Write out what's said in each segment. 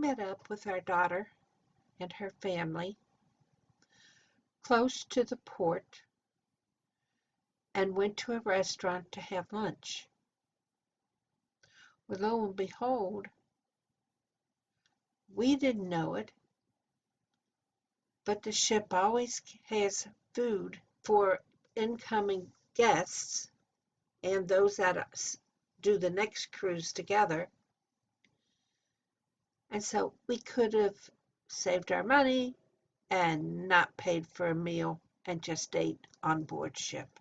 met up with our daughter and her family close to the port and went to a restaurant to have lunch. Well, lo and behold, we didn't know it, but the ship always has food for incoming guests and those that do the next cruise together. And so we could have saved our money and not paid for a meal and just ate on board ship.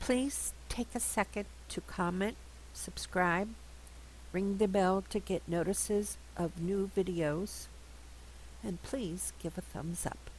Please take a second to comment, subscribe, ring the bell to get notices of new videos, and please give a thumbs up.